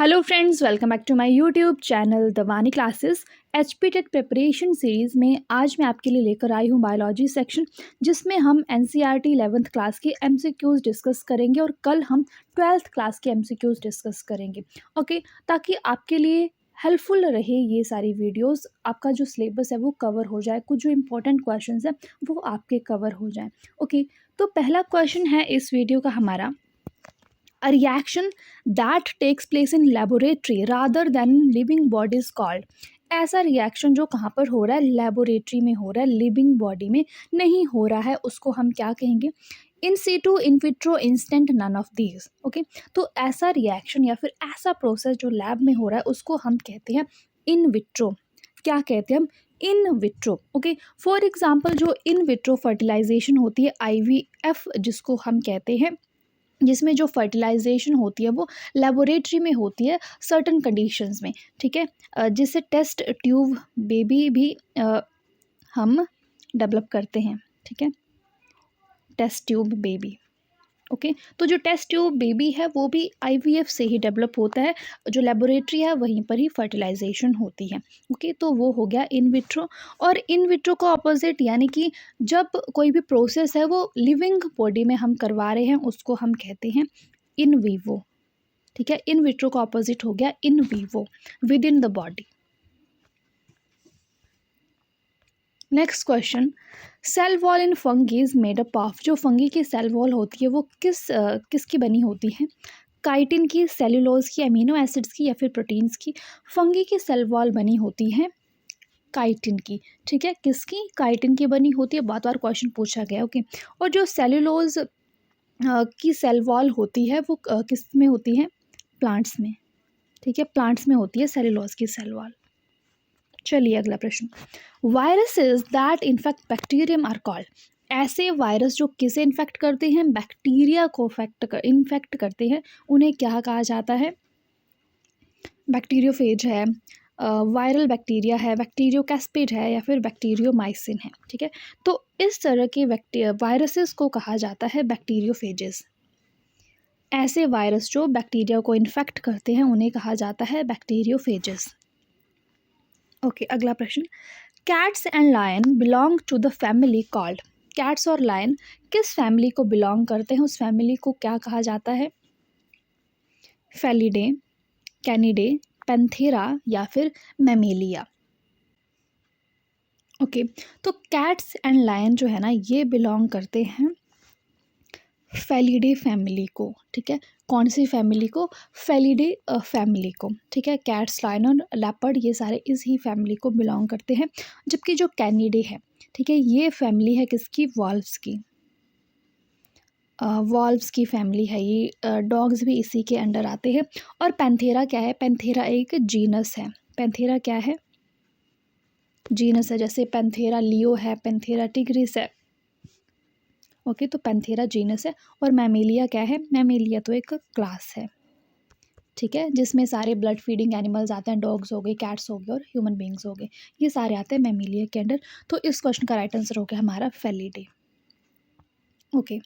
Hello friends, welcome back to my YouTube channel the Vani classes. HP TET preparation series में आज मैं आपके लिए लेकर आई हूँ बायोलॉजी सेक्शन, जिसमें हम एनसीईआरटी 11th क्लास के एमसीक्यूज़ डिस्कस करेंगे और कल हम 12th क्लास के एमसीक्यूज़ डिस्कस करेंगे। ओके, ताकि आपके लिए हेल्पफुल रहे ये सारी वीडियोस, आपका जो सिलेबस है वो कवर हो जाए, कुछ जो इंपॉर्टेंट क्वेश्चंस हैं वो आपके कवर हो जाएं। ओके, तो पहला क्वेश्चन है इस वीडियो का हमारा, a reaction that takes place in laboratory rather than living body is called। ऐसा रिएक्शन जो कहाँ पर हो रहा है, लेबोरेटरी में हो रहा है, लिविंग बॉडी में नहीं हो रहा है, उसको हम क्या कहेंगे? In situ, in vitro, instant, none of these. Okay, तो ऐसा रिएक्शन या फिर ऐसा प्रोसेस जो लैब में हो रहा है उसको हम कहते हैं इन विट्रो। क्या कहते हैं हम? In vitro. Okay, for example जो इन विट्रो फर्टिलाइजेशन होती है, आईवीएफ जिसको हम कहते हैं, जिसमें जो फर्टिलाइजेशन होती है वो लेबोरेटरी में होती है सर्टन कंडीशंस में। ठीक है, जिससे टेस्ट ट्यूब बेबी भी हम डेवलप करते हैं। ठीक है, टेस्ट ट्यूब बेबी। ओके, तो जो टेस्ट ट्यूब बेबी है वो भी आईवीएफ से ही डेवलप होता है, जो लेबोरेटरी है वहीं पर ही फर्टिलाइजेशन होती है। ओके, तो वो हो गया इन विट्रो। और इन विट्रो का ऑपोजिट, यानी कि जब कोई भी प्रोसेस है वो लिविंग बॉडी में हम करवा रहे हैं उसको हम कहते हैं इन वीवो। ठीक है, इन विट्रो का ऑपोजिट हो गया in vivo, within the body. Next question, cell wall in fungi is made up of. जो फंगी की सेल वॉल होती है वो किसकी बनी होती है? काइटिन की, सेल्यूलोज की, अमीनो एसिड्स की या फिर प्रोटीन्स की? फंगी की सेल वॉल बनी होती है काइटिन की। ठीक है, किसकी? काइटिन की बनी होती है, बहुत बार क्वेश्चन पूछा गया। ओके, और जो सेल्यूलोज की सेल वॉल होती है वो किस में होती है? प्लांट्स में। ठीक है, प्लांट्स में होती है सेल्यूलोज की सेल वॉल। चलिए अगला प्रश्न, viruses that infect bacterium are called. ऐसे वायरस जो किसे इन्फेक्ट करते हैं? बैक्टीरिया को इन्फेक्ट करते हैं, उन्हें क्या कहा जाता है? बैक्टीरियोफेज है, वायरल बैक्टीरिया है, बैक्टीरियोकैस्पिड है या फिर बैक्टीरियोमाइसिन है। ठीक है, तो इस तरह के वायरसेस को कहा जाता है बैक्टीरियोफेजेस। ऐसे वायरस जो बैक्टीरिया को इन्फेक्ट करते हैं उन्हें कहा जाता है बैक्टीरियोफेजेस। ओके, अगला प्रश्न, cats and lion belong to the family called. Cats और लायन किस फैमिली को बिलोंग करते हैं? उस फैमिली को क्या कहा जाता है? फेलिडे, कैनिडे, पैंथेरा या फिर मैमेलिया। ओके, तो कैट्स एंड लायन जो है ना ये बिलोंग करते हैं फेलिडे फैमिली को। ठीक है, कौन सी फैमिली को? फेलिडे फैमिली को। ठीक है, कैट्स, लायन और लेपर्ड ये सारे इस ही फैमिली को बिलोंग करते हैं। जबकि जो कैनिडे है, ठीक है, ये फैमिली है किसकी? वॉल्व्स की। वॉल्व्स की फैमिली है ये, डॉग्स भी इसी के अंडर आते हैं। और पैंथेरा क्या है? पैंथेरा एक जीनस है। पैंथेरा क्या है? जीनस है, जैसे पैंथेरा लियो है, पैंथेरा टिग्रिस है। ओके, तो पैंथेरा जीनस है। और मैमेलिया क्या है? मैमेलिया तो एक क्लास है। ठीक है, जिसमें सारे ब्लड फीडिंग एनिमल्स आते हैं, डॉग्स हो गए, कैट्स हो गए और ह्यूमन बींग्स हो गए, ये सारे आते हैं मैमेलिया के अंडर। तो इस क्वेश्चन का राइट आंसर हो गया हमारा Felidae. Okay,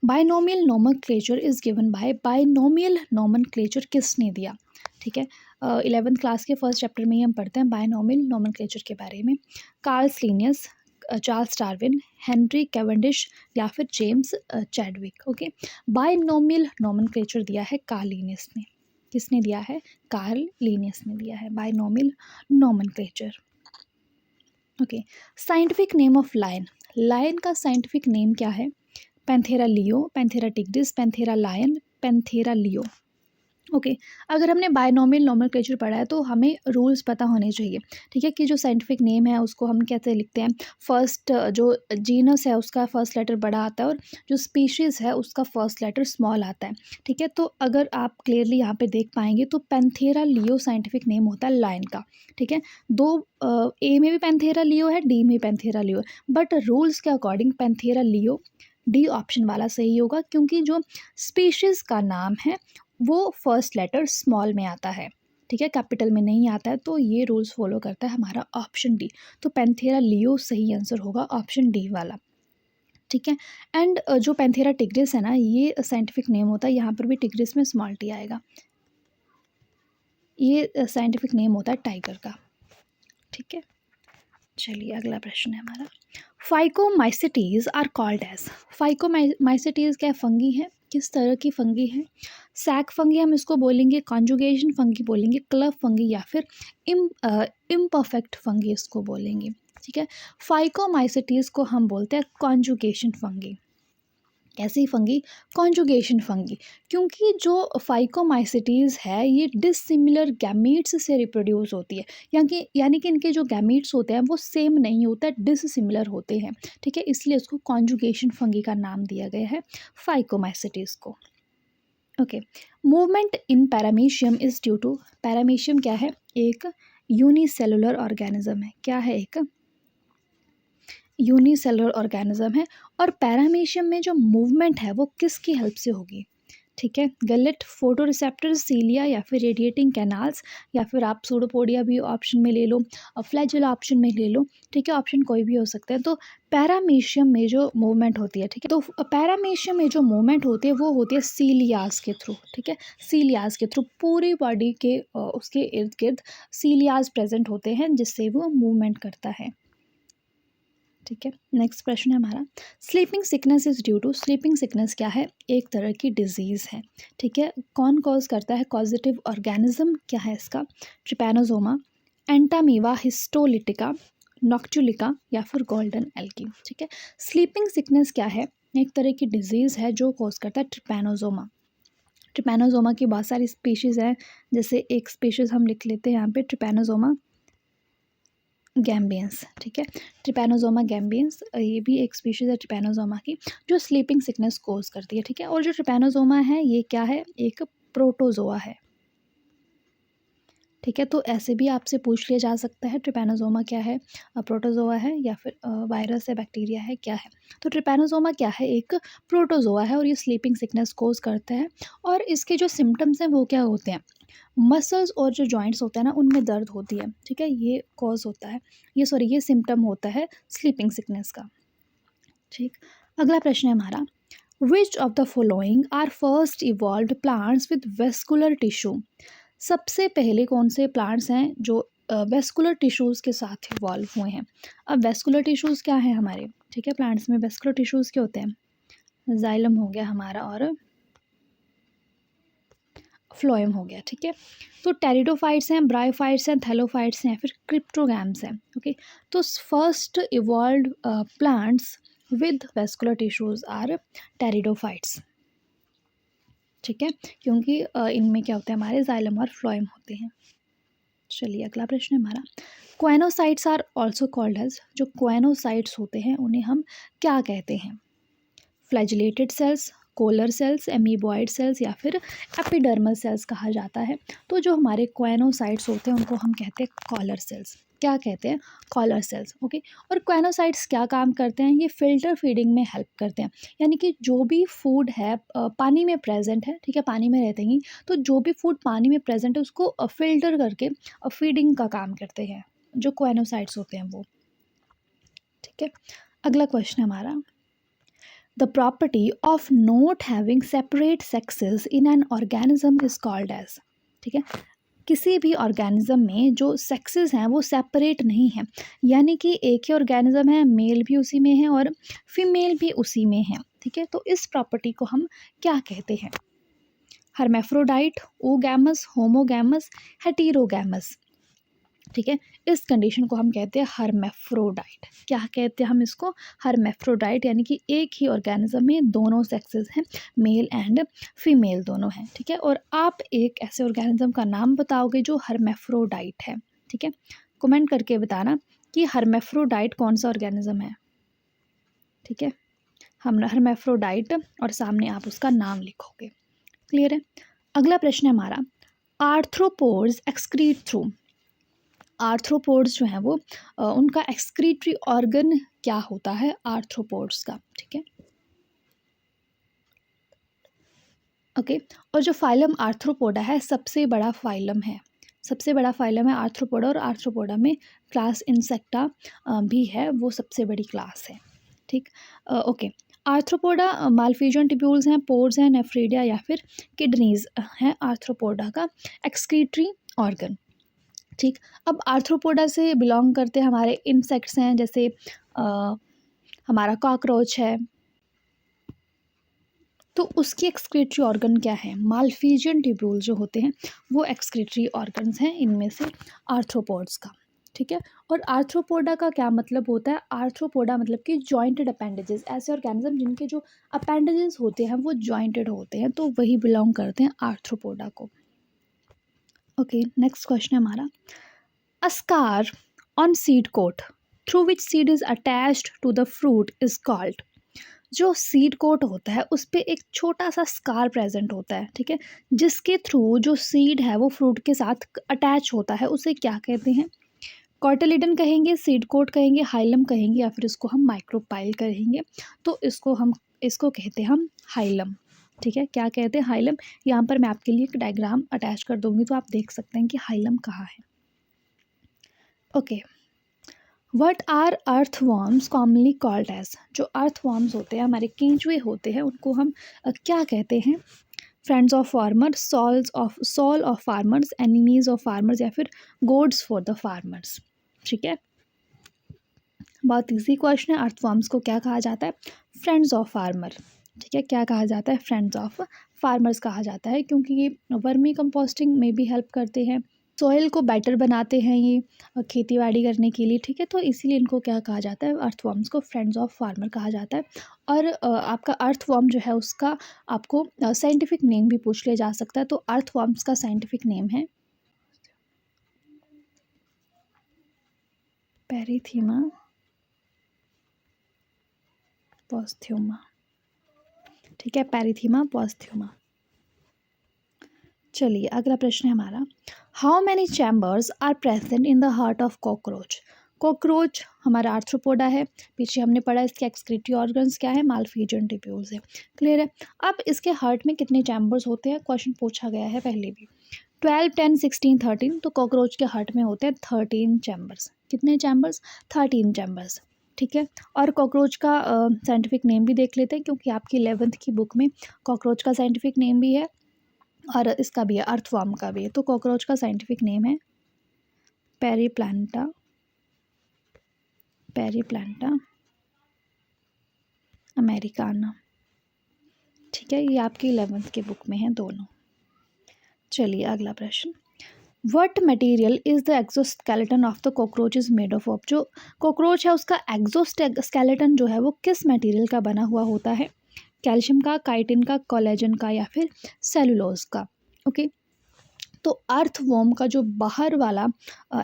binomial nomenclature is given by. Binomial nomenclature किसने दिया? ठीक है, 11th क्लास के फर्स्ट चैप्टर में ही हम पढ़ते हैं बायनोमियल नोमेनक्लेचर के बारे में। Carl's Linnaeus, Charles Darwin, Henry Cavendish या फिर James Chadwick. Okay, binomial nomenclature दिया है कार्ल लिनियस ने। किसने दिया है? कार्ल लिनियस ने दिया है binomial nomenclature. Okay, scientific name of lion. Lion का साइंटिफिक नेम क्या है? Panthera leo, Panthera tigris, Panthera lion, Panthera leo. Okay, अगर हमने बायनोमियल नोमेनक्लेचर पढ़ा है तो हमें रूल्स पता होने चाहिए। ठीक है, कि जो साइंटिफिक नेम है उसको हम कैसे लिखते हैं? फर्स्ट जो जीनस है उसका फर्स्ट लेटर बड़ा आता है और जो स्पीशीज़ है उसका फर्स्ट लेटर स्मॉल आता है। ठीक है, तो अगर आप क्लियरली यहाँ पे देख पाएंगे तो पैंथेरा लियो साइंटिफिक नेम होता है लायन का। ठीक है, दो ए में भी पैंथेरा लियो है, डी में पैंथेरा लियो है, बट रूल्स के according Panthera leo D option वाला सही होगा, क्योंकि जो स्पीशीज़ का नाम है वो फर्स्ट लेटर स्मॉल में आता है। ठीक है, कैपिटल में नहीं आता है, तो ये रूल्स फॉलो करता है हमारा ऑप्शन डी। तो पैंथेरा लियो सही आंसर होगा ऑप्शन डी वाला। ठीक है, एंड जो पैंथेरा टिग्रिस है ना ये साइंटिफिक नेम होता है, यहाँ पर भी टिग्रिस में स्मॉल टी आएगा। ये साइंटिफिक नेम होता है टाइगर का। ठीक है, चलिए अगला प्रश्न है हमारा, phycomycetes are called as. Phycomycetes क्या फंगी है, किस तरह की फंगी है? सैक फंगी हम इसको बोलेंगे, कॉन्जुगेशन फंगी बोलेंगे, क्लब फंगी या फिर इम्परफेक्ट फंगी इसको बोलेंगे। ठीक है, फाइकोमाइसिटीज को हम बोलते हैं कॉन्जुगेशन फंगी। कैसी फंगी? कॉन्जुगेशन फंगी, क्योंकि जो फाइकोमाइसिटीज़ है ये डिसिमिलर गैमीट्स से रिप्रोड्यूस होती है, यानी कि इनके जो गैमीट्स होते हैं वो सेम नहीं होता है, डिसिमिलर होते हैं। ठीक है, इसलिए उसको कॉन्जुगेशन फंगी का नाम दिया गया है फाइकोमाइसिटीज़ को। Okay, movement in paramecium is due to. Paramecium क्या है? एक यूनिसेलुलर ऑर्गेनिज्म है। क्या है? एक यूनिसेलुलर ऑर्गेनिज्म है। और पैरामीशियम में जो मूवमेंट है वो किसकी हेल्प से होगी? ठीक है, गलेट, फोटो रिसेप्टर्स, सीलिया या फिर रेडिएटिंग कैनाल्स, या फिर आप सूडोपोडिया भी ऑप्शन में ले लो और फ्लैजेला ऑप्शन में ले लो। ठीक है, ऑप्शन कोई भी हो सकता है। तो पैरामीशियम में जो मूवमेंट होती है, ठीक है, तो पैरामीशियम में जो मूवमेंट होती है वो होती है सीलियाज के थ्रू। ठीक है, सीलियाज के थ्रू पूरी बॉडी के उसके इर्द गिर्द सीलियाज प्रेजेंट होते हैं जिससे वो मूवमेंट करता है। ठीक है, नेक्स्ट प्रश्न है हमारा, sleeping sickness is due to. Sleeping sickness क्या है? एक तरह की डिजीज़ है। ठीक है, कौन कॉज करता है? कॉजेटिव ऑर्गेनिज्म क्या है इसका? ट्रिपैनोसोमा, एंटामीवा हिस्टोलिटिका, नॉक्चुलिका या फिर गोल्डन एल्गी। ठीक है, स्लीपिंग सिकनेस क्या है? एक तरह की डिजीज़ है जो कॉज करता है ट्रिपैनोसोमा। ट्रिपैनोसोमा की बहुत सारी स्पीशीज़ हैं, जैसे एक स्पीशीज़ हम लिख लेते हैं यहाँ पे, ट्रिपैनोसोमा गैम्बियंस। ठीक है, ट्रिपैनोसोमा गैम्बियंस ये भी एक स्पीशीज़ है ट्रिपैनोसोमा की जो स्लीपिंग सिकनेस कोज करती है। ठीक है, और जो ट्रिपैनोसोमा है ये क्या है? एक प्रोटोजोआ है। ठीक है, तो ऐसे भी आपसे पूछ लिया जा सकता है ट्रिपैनोसोमा क्या है, प्रोटोजोआ है या फिर वायरस है, बैक्टीरिया है, क्या है? तो ट्रिपैनोसोमा क्या है? एक प्रोटोजोआ है और ये स्लीपिंग सिकनेस कोज करता है। और इसके जो सिम्टम्स हैं वो क्या होते हैं? मसल्स और जो जॉइंट्स होते हैं ना उनमें दर्द होती है। ठीक है, ये कॉज होता है, ये सिम्टम होता है स्लीपिंग सिकनेस का। ठीक, अगला प्रश्न है हमारा, which of the following are first evolved plants with vascular tissue. सबसे पहले कौन से प्लांट्स हैं जो वेस्कुलर टिश्यूज़ के साथ इवॉल्व हुए हैं? अब वेस्कुलर टिश्यूज़ क्या है हमारे? ठीक है, प्लांट्स में वेस्कुलर टिश्यूज़ क्या होते हैं? जाइलम हो गया हमारा और फ्लोएम हो गया। ठीक है, तो टेरिडोफाइट्स हैं, ब्रायोफाइट्स हैं, थैलोफाइट्स हैं, फिर क्रिप्टोगैम्स हैं। ओके, तो first evolved plants with vascular tissues are pteridophytes. ठीक है, क्योंकि इनमें क्या होता है? हमारे जाइलम और फ्लोएम होते हैं। चलिए अगला प्रश्न है हमारा, choanocytes are also called as. जो क्वेनोसाइट्स होते हैं उन्हें हम क्या कहते हैं? Flagellated cells, collar cells, amoeboid cells या फिर एपिडर्मल सेल्स कहा जाता है। तो जो हमारे क्वेनोसाइट्स होते हैं उनको हम कहते हैं कॉलर सेल्स। क्या कहते हैं? Collar cells. ओके, और क्वेनोसाइट्स क्या काम करते हैं? ये फिल्टर फीडिंग में हेल्प करते हैं, यानी कि जो भी फूड है पानी में प्रेजेंट है, ठीक है, पानी में रहते ही, तो जो भी फूड पानी में प्रेजेंट है उसको फिल्टर करके फीडिंग का काम करते हैं जो क्वेनोसाइट्स होते हैं वो। ठीक है, अगला क्वेश्चन हमारा, the property of not having separate sexes in an organism is called as। ठीक है, किसी भी ऑर्गेनिज्म में जो सेक्सेस हैं वो सेपरेट नहीं है, यानी कि एक ही ऑर्गेनिज्म है, मेल भी उसी में है और फीमेल भी उसी में है। ठीक है, तो इस प्रॉपर्टी को हम क्या कहते हैं? Hermaphrodite, oogamous, homogamous, heterogamous. ठीक है, इस कंडीशन को हम कहते हैं हर्मेफ्रोडाइट। क्या कहते हैं हम इसको? हर्मेफ्रोडाइट, यानी कि एक ही ऑर्गेनिज्म में दोनों सेक्सेस हैं, मेल एंड फीमेल दोनों हैं। ठीक है, और आप एक ऐसे ऑर्गेनिज्म का नाम बताओगे जो हर्मेफ्रोडाइट है। ठीक है, कमेंट करके बताना कि हर्मेफ्रोडाइट कौन सा ऑर्गेनिज्म है। ठीक है, हम हर्मेफ्रोडाइट और सामने आप उसका नाम लिखोगे। क्लियर है? अगला प्रश्न है हमारा, आर्थ्रोपोड्स एक्सक्रीट थ्रू। आर्थ्रोपोड्स जो हैं वो उनका एक्सक्रीटरी ऑर्गन क्या होता है आर्थ्रोपोड्स का? ठीक है, ओके, और जो फाइलम आर्थ्रोपोडा है सबसे बड़ा फाइलम है, सबसे बड़ा फाइलम है आर्थ्रोपोडा, और आर्थ्रोपोडा में क्लास इंसेक्टा भी है, वो सबसे बड़ी क्लास है। ठीक, ओके, आर्थ्रोपोडा मालफिजियन टिब्यूल्स हैं, पोर्स हैं, नेफ्रीडिया या फिर किडनीज हैं आर्थ्रोपोडा का एक्सक्रीटरी ऑर्गन। ठीक, अब आर्थ्रोपोडा से बिलोंग करते हमारे इंसेक्ट्स हैं, जैसे हमारा कॉकरोच है, तो उसकी एक्सक्रीटरी ऑर्गन क्या है? मालफिजियन ट्यूब्यूल जो होते हैं वो एक्सक्रीटरी ऑर्गन्स हैं इनमें से आर्थ्रोपोड्स का। ठीक है, और आर्थ्रोपोडा का क्या मतलब होता है? आर्थ्रोपोडा मतलब कि जॉइंटेड अपेंडेजेस, ऐसे ऑर्गेनिज्म जिनके जो अपेंडेजेस होते हैं वो जॉइंटेड होते हैं, तो वही बिलोंग करते हैं आर्थ्रोपोडा को। ओके, नेक्स्ट क्वेश्चन है हमारा, a scar on seed coat through which seed is attached to the fruit is called. जो सीड कोट होता है उस पे एक छोटा सा स्कार प्रेजेंट होता है, ठीक है, जिसके थ्रू जो सीड है वो फ्रूट के साथ अटैच होता है, उसे क्या कहते हैं? कॉटिलिडन कहेंगे, सीड कोट कहेंगे, हाइलम कहेंगे, या फिर इसको हम माइक्रोपाइल कहेंगे। तो इसको कहते हैं हम हाइलम। ठीक है, क्या कहते हैं? हाइलम। यहाँ पर मैं आपके लिए एक डायग्राम अटैच कर दूंगी तो आप देख सकते हैं कि हाइलम कहाँ है। Okay, what are earthworms commonly called as. जो अर्थवॉर्म्स होते हैं, हमारे केंचुए होते हैं, उनको हम क्या कहते हैं? Friends of farmers, soil of farmers, enemies of farmers, या फिर गोड्स फॉर द फार्मर्स। ठीक है, बहुत इजी क्वेश्चन है। अर्थवॉर्म्स को क्या कहा जाता है? Friends of farmer. ठीक है, क्या कहा जाता है? फ्रेंड्स ऑफ फार्मर्स कहा जाता है, क्योंकि ये वर्मी कंपोस्टिंग में भी हेल्प करते हैं, सॉइल को बेटर बनाते हैं ये खेती बाड़ी करने के लिए। ठीक है, तो इसीलिए इनको क्या कहा जाता है? अर्थवॉर्म्स को फ्रेंड्स ऑफ फार्मर कहा जाता है। और आपका अर्थवॉर्म जो है उसका आपको साइंटिफिक नेम भी पूछ लिया जा सकता है, तो अर्थवॉर्म्स का साइंटिफिक नेम है पेरिथीमा पोस्थ्यूमा। ठीक है, पेरिथीमा पोस्थ्यूमा। चलिए अगला प्रश्न है हमारा, how many chambers are present in the heart of cockroach. Cockroach हमारा आर्थ्रोपोडा है, पीछे हमने पढ़ा इसके एक्सक्रीटरी ऑर्गन्स क्या है? मालफिजियन ट्यूब्यूल्स है। क्लियर है। अब इसके हार्ट में कितने चैम्बर्स होते हैं? क्वेश्चन पूछा गया है पहले भी। 12, 10, 16, 13। तो कॉकरोच के हार्ट में होते हैं 13 चैम्बर्स। कितने चैम्बर्स? 13 चैम्बर्स। ठीक है, और कॉकरोच का साइंटिफिक नेम भी देख लेते हैं, क्योंकि आपकी 11th की बुक में कॉकरोच का साइंटिफिक नेम भी है और इसका भी है, अर्थवर्म का भी है। तो कॉकरोच का साइंटिफिक नेम है पेरीप्लांटा अमेरिकाना। ठीक है, ये आपकी 11th की बुक में है दोनों। चलिए अगला प्रश्न, what material is the exoskeleton of the cockroach is made of. जो कॉकरोच है उसका एक्सोस्केलेटन जो है वो किस मटेरियल का बना हुआ होता है? कैल्शियम का, काइटिन का, कोलेजन का, या फिर सेलुलोज का। ओके, तो अर्थवॉर्म का जो बाहर वाला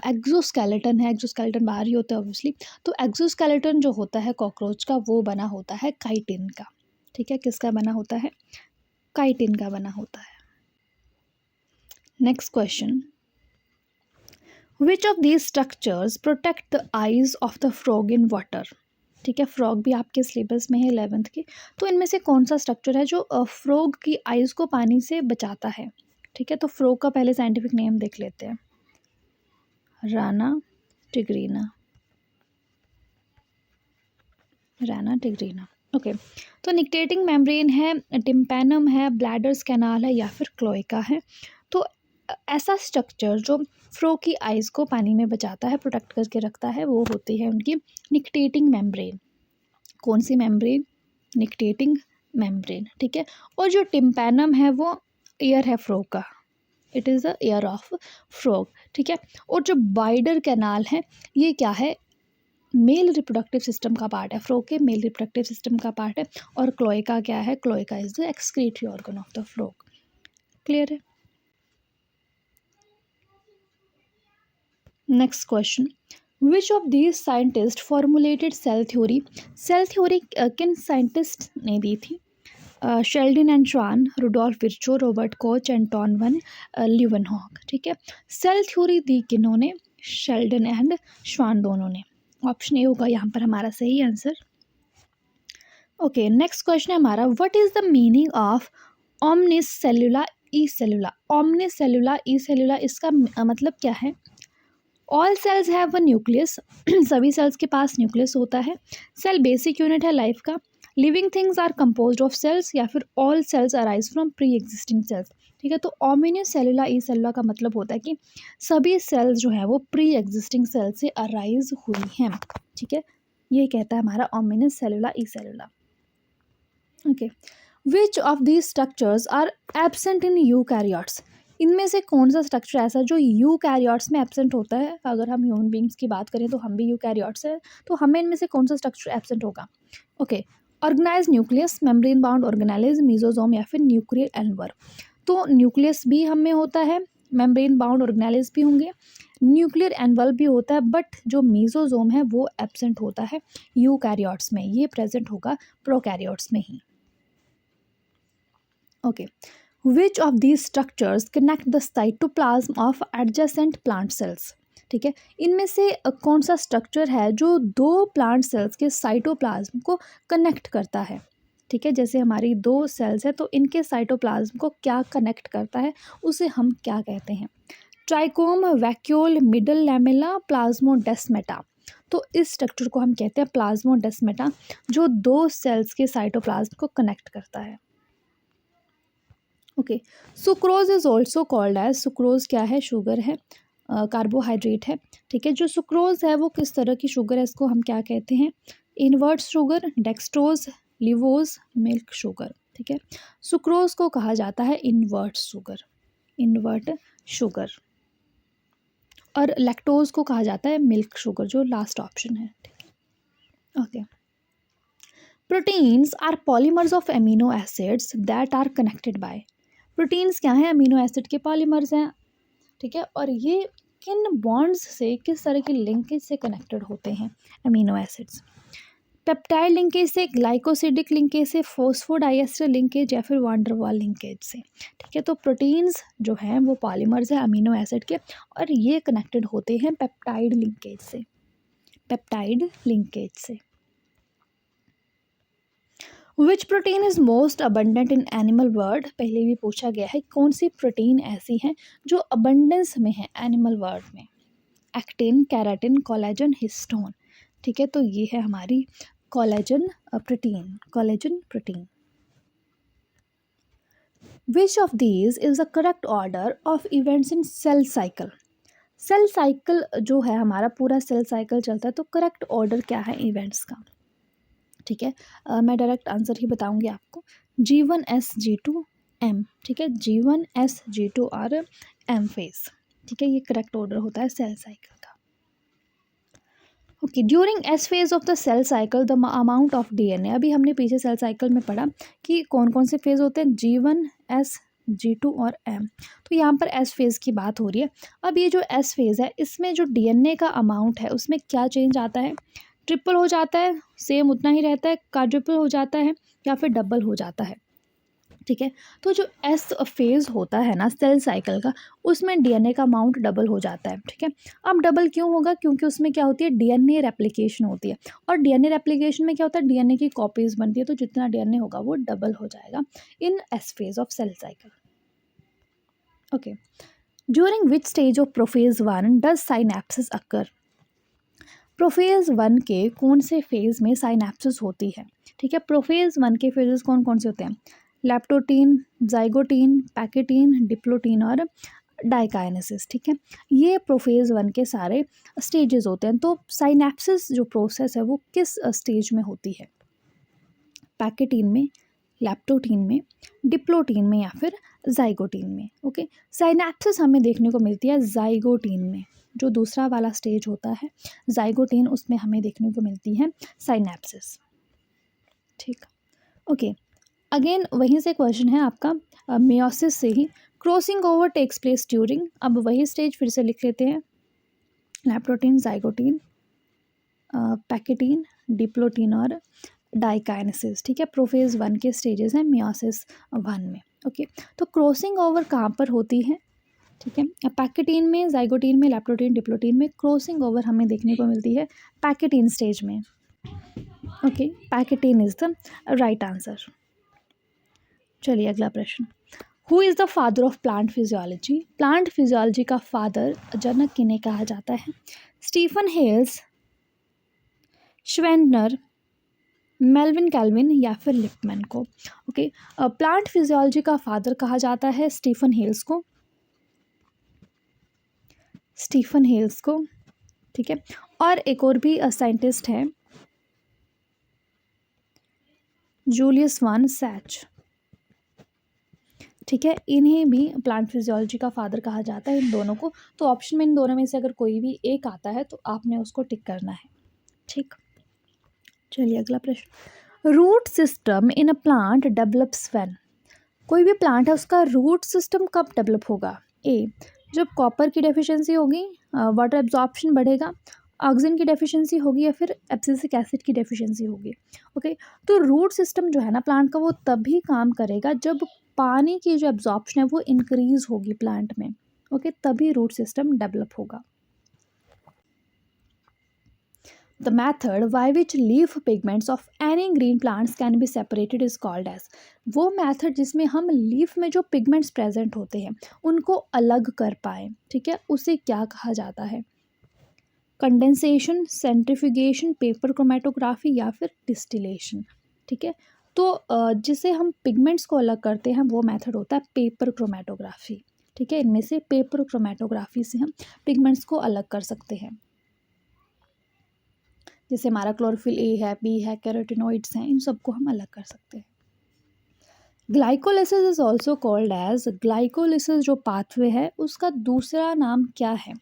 एक्सोस्केलेटन है, एक्सोस्केलेटन बाहर ही होता है ऑब्वियसली, तो एक्सोस्केलेटन जो होता है कॉकरोच का वो बना होता है काइटिन का। ठीक है, किसका बना होता है? काइटिन का बना होता है। Next question, which of these structures protect the eyes of the frog in water. ठीक है, फ्रॉग भी आपके सिलेबस में है 11th की, तो इनमें से कौन सा स्ट्रक्चर है जो फ्रॉग की आईज को पानी से बचाता है? ठीक है, तो फ्रॉग का पहले साइंटिफिक नेम देख लेते हैं, राना टिग्रीना। ओके, तो निक्टेटिंग मेम्ब्रेन है, टिम्पैनम है, ब्लैडर्स कैनाल है, या फिर क्लोएका है। तो ऐसा स्ट्रक्चर जो फ्रॉग की आइज़ को पानी में बचाता है, प्रोटेक्ट करके रखता है, वो होती है उनकी निक्टेटिंग मेम्ब्रेन। कौन सी मेम्ब्रेन? Nictitating membrane. ठीक है, और जो टिम्पैनम है वो ईयर है फ्रॉग का, it is the year of frog. ठीक है, और जो बाइडर कैनाल है ये क्या है? मेल रिप्रोडक्टिव सिस्टम का पार्ट है, फ्रॉग के मेल रिप्रोडक्टिव सिस्टम का पार्ट है। और क्लोएका क्या है? Cloaca is the excretory organ of the frog. Clear है। Next question, which of these scientist formulated cell theory. Cell theory किन साइंटिस्ट ने दी थी? Schleiden and Schwann, Rudolf Virchow, Robert Koch, Anton van Leeuwenhoek. ठीक है, cell theory दी किन्होंने? Schleiden and Schwann दोनों ने। ऑप्शन ए होगा यहाँ पर हमारा सही आंसर। ओके, नेक्स्ट क्वेश्चन है हमारा, what is the meaning of omnis cellula e cellula. Omnis cellula e cellula, इसका मतलब क्या है? All cells have a nucleus, सभी सेल्स के पास न्यूक्लियस होता है। सेल बेसिक यूनिट है लाइफ का। Living things are composed of cells, या फिर all cells arise from pre existing cells. ठीक है। तो ऑमिनियस सेलुला ई सेलुला का मतलब होता है कि सभी सेल्स जो है वो प्री एग्जिस्टिंग सेल से अराइज हुई हैं, ठीक है। ये कहता है हमारा omnis cellula e cellula. Okay, which of these structures are absent in eukaryotes? इनमें से कौन सा स्ट्रक्चर ऐसा जो यूकैरियोट्स में एब्सेंट होता है? अगर हम ह्यूमन बींग्स की बात करें तो हम भी यूकैरियोट्स हैं, तो हमें इनमें से कौन सा स्ट्रक्चर एब्सेंट होगा? Okay, organise nucleus, membrane bound organelles, mesosome या फिर न्यूक्लियर एनवर। तो न्यूक्लियस भी हमें होता है, मेम्ब्रेन बाउंड ऑर्गेनेलिज भी होंगे, न्यूक्लियर एनवल्व भी होता है, बट जो मीजोजोम है वो एब्सेंट होता है यूकैरियोट्स में, ये प्रेजेंट होगा प्रोकैरियोट्स में ही। Okay, which of these structures connect the cytoplasm of adjacent plant cells? ठीक है, इनमें से कौन सा स्ट्रक्चर है जो दो प्लांट सेल्स के साइटोप्लाज्म को कनेक्ट करता है? ठीक है, जैसे हमारी दो सेल्स है तो इनके साइटोप्लाज्म को क्या कनेक्ट करता है, उसे हम क्या कहते हैं? Trichome, vacuole, middle lamella, plasmodesmata. तो इस स्ट्रक्चर को हम कहते हैं प्लाज्मोडेस्मेटा, जो दो सेल्स के साइटोप्लाज्म को कनेक्ट करता है। Okay, sucrose is also called as, sucrose क्या है? शुगर है, कार्बोहाइड्रेट है, ठीक है। जो सुक्रोज है वो किस तरह की शुगर है, इसको हम क्या कहते हैं? Invert sugar, dextrose, levulose, milk sugar, ठीक है। सुक्रोज को कहा जाता है इनवर्ट शुगर, इनवर्ट शुगर, और लैक्टोज को कहा जाता है मिल्क शुगर, जो लास्ट ऑप्शन है, ठीक है। Okay, proteins are polymers of amino acids that are connected by. Proteins क्या हैं? अमीनो एसिड के पॉलीमर्स हैं, ठीक है। और ये किन बॉन्ड्स से, किस तरह के लिंकेज से कनेक्टेड होते हैं अमीनो एसिड्स? पेप्टाइड लिंकेज से, ग्लाइकोसिडिक लिंकेज से, फोस्फोडाइएस्टर लिंकेज या फिर वान डेर वाल लिंकेज से, ठीक है। तो प्रोटीन्स जो हैं वो पॉलीमर्स हैं अमीनो एसिड के, और ये कनेक्टेड होते हैं पेप्टाइड लिंकेज से, पेप्टाइड लिंकेज से। विच protein is most abundant in animal world? पहले भी पूछा गया है, कौन सी प्रोटीन ऐसी है जो अबंडेंस में है एनिमल वर्ल्ड में? एक्टिन, कैराटिन, कोलेजन, हिस्टोन, ठीक है। तो ये है हमारी collagen protein, collagen protein. Which of these is the correct order of events in cell cycle? Cell cycle जो है हमारा पूरा सेल साइकिल चलता है, तो करेक्ट ऑर्डर क्या है इवेंट्स का? ठीक है, मैं डायरेक्ट आंसर ही बताऊंगी आपको, G1S G2M, ठीक है, G1S G2 और M फेज, ठीक है। ये करेक्ट ऑर्डर होता है सेल साइकिल का। Okay, during S phase of the cell cycle the amount of DNA, अभी हमने पीछे सेल साइकिल में पढ़ा कि कौन कौन से फेज होते हैं, G1S G2 और M, तो यहाँ पर एस फेज़ की बात हो रही है। अब ये जो एस फेज़ है इसमें जो DNA का अमाउंट है उसमें क्या चेंज आता है? ट्रिपल हो जाता है, सेम उतना ही रहता है, क्वाड्रुपल हो जाता है, या फिर डबल हो जाता है, ठीक है। तो जो एस फेज़ होता है ना सेल साइकिल का, उसमें DNA का अमाउंट डबल हो जाता है, ठीक है। अब डबल क्यों होगा? क्योंकि उसमें क्या होती है, DNA रेप्लिकेशन होती है, और DNA रेप्लिकेशन में क्या होता है, DNA की कॉपीज़ बनती है, तो जितना DNA होगा वो डबल हो जाएगा in S phase of cell cycle. Okay, during which stage of prophase 1 does synapsis occur? Prophase 1 के कौन से फेज़ में साइनेप्सिस होती है? ठीक है, प्रोफेज 1 के फेजेस कौन कौन से होते हैं? लैप्टोटीन, जाइगोटीन, पैकेटीन, डिप्लोटीन और डाइकाइनेसिस, ठीक है। ये प्रोफेज 1 के सारे स्टेजेस होते हैं। तो साइनेप्सिस जो प्रोसेस है वो किस स्टेज में होती है? पैकेटीन में, लैप्टोटीन में, डिप्लोटीन में या फिर जाइगोटीन में। ओके, साइनेप्सिस हमें देखने को मिलती है जाइगोटीन में, जो दूसरा वाला स्टेज होता है जाइगोटीन, उसमें हमें देखने को मिलती है साइनेप्सिस, ठीक। ओके, अगेन वहीं से क्वेश्चन है आपका मियोसिस से ही, crossing over takes place during, अब वही स्टेज फिर से लिख लेते हैं, लैप्टोटीन, जाइगोटीन, पैकेटीन, डिप्लोटीन और डाइकाइनेसिस, ठीक है। प्रोफेज 1 के स्टेजेस हैं मियोसिस 1 में। ओके, तो क्रॉसिंग ओवर कहाँ पर होती है? ठीक है, पैकेटीन में, जाइगोटीन में, लैप्टोटीन, डिप्लोटीन में क्रॉसिंग ओवर हमें देखने को मिलती है पैकेटीन स्टेज में। Okay, pachytene is the right answer. चलिए अगला प्रश्न, who is the father of plant physiology? Plant physiology का फादर, जनक किन्हें कहा जाता है? स्टीफन हेल्स, श्वेंडनर, मेल्विन कैल्विन या फिर लिपमैन को। ओके, प्लांट फिजियोलॉजी का फादर कहा जाता है स्टीफन हेल्स को, स्टीफन हेल्स को, ठीक है। और एक और भी साइंटिस्ट है, जूलियस वान सैच, ठीक है। इन्हें भी प्लांट फिजियोलॉजी का फादर कहा जाता है, इन दोनों को। तो ऑप्शन में इन दोनों में से अगर कोई भी एक आता है तो आपने उसको टिक करना है, ठीक। चलिए अगला प्रश्न, root system in a plant develops when. कोई भी प्लांट है उसका रूट सिस्टम कब डेवलप होगा? ए, जब कॉपर की डेफिशिएंसी होगी, वाटर एब्जॉर्प्शन बढ़ेगा, ऑक्सीजन की डेफिशिएंसी होगी, या फिर एब्सिसिक एसिड की डेफिशिएंसी होगी। ओके, तो रूट सिस्टम जो है ना प्लांट का, वो तभी काम करेगा जब पानी की जो एब्जॉर्प्शन है वो इंक्रीज होगी प्लांट में। ओके, तभी रूट सिस्टम डेवलप होगा। The method by which leaf pigments of any green plants can be separated is called as। वो मेथड जिसमें हम लीफ में जो पिगमेंट्स प्रेजेंट होते हैं उनको अलग कर पाए, ठीक है, उसे क्या कहा जाता है? कंडेंसेशन, सेंट्रीफ्यूगेशन, पेपर क्रोमेटोग्राफी या फिर डिस्टिलेशन, ठीक है। तो जिसे हम पिगमेंट्स को अलग करते हैं वो मेथड होता है पेपर क्रोमेटोग्राफी, ठीक है। इनमें से पेपर क्रोमेटोग्राफी से हम पिगमेंट्स को अलग कर सकते हैं, जैसे हमारा क्लोरोफिल ए है, बी है, कैरोटिनोइड्स हैं, इन सबको हम अलग कर सकते हैं। Glycolysis is also called as, glycolysis जो पाथवे है उसका दूसरा नाम क्या है?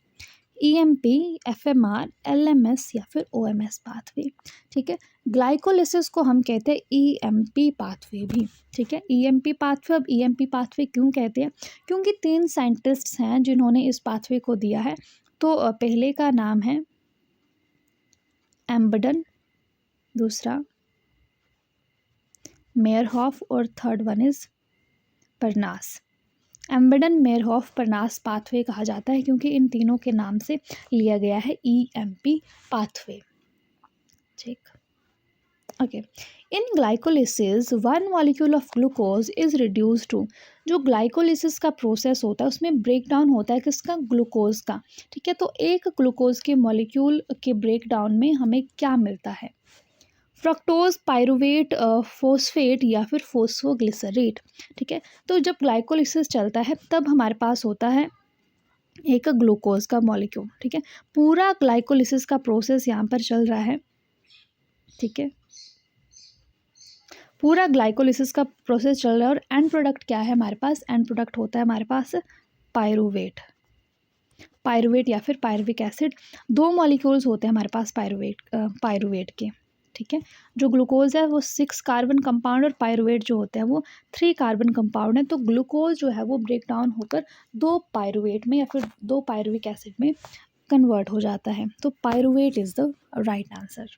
EMP, FMR, LMS या फिर OMS पाथवे, ठीक है। ग्लाइकोलिसिस को हम कहते हैं EMP पाथवे भी, ठीक है। EMP पाथवे, अब EMP पाथवे क्यों कहते हैं? क्योंकि 3 साइंटिस्ट्स हैं जिन्होंने इस पाथवे को दिया है। तो पहले का नाम है एम्बडन, दूसरा मेयरहॉफ और थर्ड वन इज परनास। एम्बेडन, मेयरहॉफ, परनास पाथवे कहा जाता है क्योंकि इन तीनों के नाम से लिया गया है EMP पाथवे, ठीक। Okay, in glycolysis 1 molecule of glucose is reduce to. जो ग्लाइकोलिसिस का प्रोसेस होता है उसमें ब्रेक डाउन होता है किसका? ग्लूकोज का, ठीक है। तो एक ग्लूकोज के मॉलिक्यूल के ब्रेक डाउन में हमें क्या मिलता है? फ्रक्टोज, पायरुवेट, फोस्फेट या फिर फोस्फोग्लिसरेट, ठीक है। तो जब ग्लाइकोलिसिस चलता है तब हमारे पास होता है एक ग्लूकोज का मॉलिक्यूल, ठीक है। पूरा ग्लाइकोलिसिस का प्रोसेस यहाँ पर चल रहा है, ठीक है। पूरा ग्लाइकोलिसिस का प्रोसेस चल रहा है और एंड प्रोडक्ट क्या है हमारे पास? एंड प्रोडक्ट होता है हमारे पास पायरुवेट, पायरुवेट या फिर पायरुविक एसिड। 2 मॉलिक्यूल्स होते हैं हमारे पास पायरुवेट के, ठीक है। जो ग्लूकोज है वो 6 कार्बन कंपाउंड और पायरुवेट जो होता है वो 3 कार्बन कंपाउंड है। तो ग्लूकोज जो है वो ब्रेक डाउन होकर 2 पायरुवेट में या फिर 2 पायरुविक एसिड में कन्वर्ट हो जाता है। तो pyruvate is the right answer.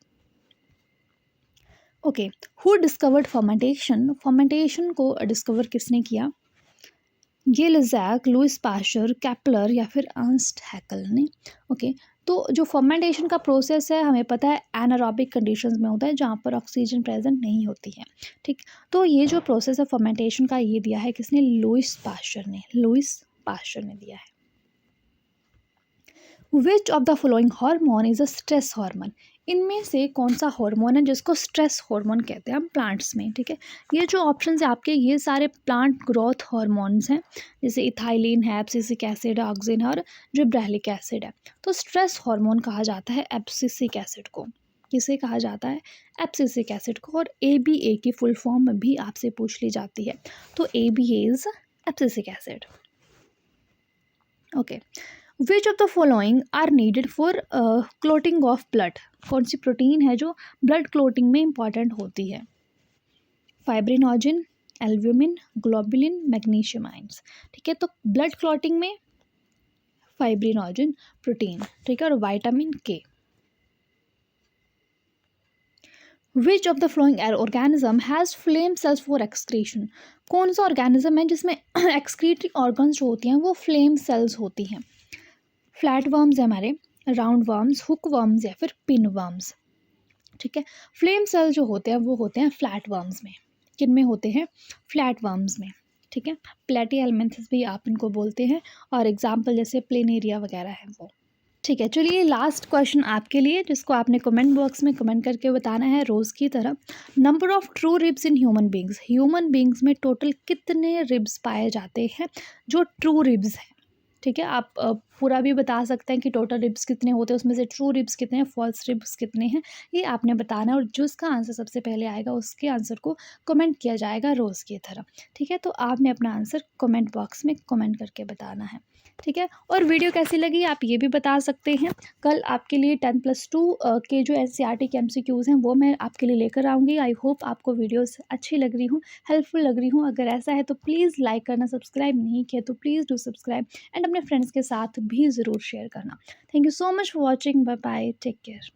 Okay, who discovered fermentation? Fermentation को डिस्कवर किसने किया? ये लिजैक, लुइस पाश्चर, केपलर या फिर अर्नस्ट हैकल ने। ओके, तो जो फर्मेंटेशन का प्रोसेस है हमें पता है एनारोबिक कंडीशंस में होता है जहाँ पर ऑक्सीजन प्रेजेंट नहीं होती है, ठीक। तो ये जो प्रोसेस है फर्मेंटेशन का ये दिया है किसने? लुइस पाश्चर ने, लुइस पाश्चर ने दिया है। विच of the following hormone is a stress hormone? इनमें से कौन सा हार्मोन है जिसको स्ट्रेस हार्मोन कहते हैं हम प्लांट्स में, ठीक है। ये जो ऑप्शंस है आपके ये सारे प्लांट ग्रोथ हार्मोन्स हैं, जैसे इथाइलिन है, एब्सिसिक एसिड है, ऑक्सिन है और जिब्रेलिक एसिड है। तो स्ट्रेस हार्मोन कहा जाता है एब्सिसिक एसिड को। किसे कहा जाता है? एब्सिसिक एसिड को। और ABA की फुल फॉर्म भी आपसे पूछ ली जाती है, तो ABA is abscisic acid. Okay, which of the following are needed for clotting of blood? कौन सी प्रोटीन है जो ब्लड क्लोटिंग में इंपॉर्टेंट होती है? Fibrinogen, albumin, globulin, magnesium ions, ठीक है। तो ब्लड क्लॉटिंग में फाइब्रिनोजन प्रोटीन, ठीक है, और विटामिन के। विच of the flowing organism has flame cells for excretion? कौन सा ऑर्गेनिज्म है जिसमें एक्सक्रीटरी ऑर्गन्स जो होती हैं वो फ्लेम सेल्स होती हैं? फ्लैट वर्म्स है हमारे, राउंड वर्म्स, हुक वर्म्स या फिर पिन वर्म्स, ठीक है। फ्लेम सेल जो होते हैं वो होते हैं फ्लैट वर्म्स में। किन में होते हैं? फ्लैट वर्म्स में, ठीक है। प्लेटी हेलमिंथस भी आप इनको बोलते हैं और एग्जाम्पल जैसे प्लेनेरिया वगैरह है वो। ठीक है, चलिए लास्ट क्वेश्चन आपके लिए, जिसको आपने कमेंट बॉक्स में कमेंट करके बताना है रोज़ की तरह। Number of true ribs in human beings में टोटल कितने रिब्स पाए जाते हैं जो ट्रू रिब्स हैं? ठीक है, आप पूरा भी बता सकते हैं कि टोटल रिब्स कितने होते हैं, उसमें से ट्रू रिब्स कितने हैं, फॉल्स रिब्स कितने हैं, ये आपने बताना है। और जिसका आंसर सबसे पहले आएगा उसके आंसर को कमेंट किया जाएगा रोज़ की तरह। ठीक है, तो आपने अपना आंसर कमेंट बॉक्स में कमेंट करके बताना है। ठीक है, और वीडियो कैसी लगी आप ये भी बता सकते हैं। कल आपके लिए 10+2 के जो एनसीईआरटी के एमसीक्यूज़ हैं वो मैं आपके लिए लेकर आऊँगी। आई होप आपको वीडियोस अच्छी लग रही हूँ, हेल्पफुल लग रही हूँ। अगर ऐसा है तो प्लीज़ लाइक करना, सब्सक्राइब नहीं किया तो प्लीज़ डू सब्सक्राइब एंड अपने फ्रेंड्स के साथ भी ज़रूर शेयर करना। Thank you so much for watching. Bye bye, take care.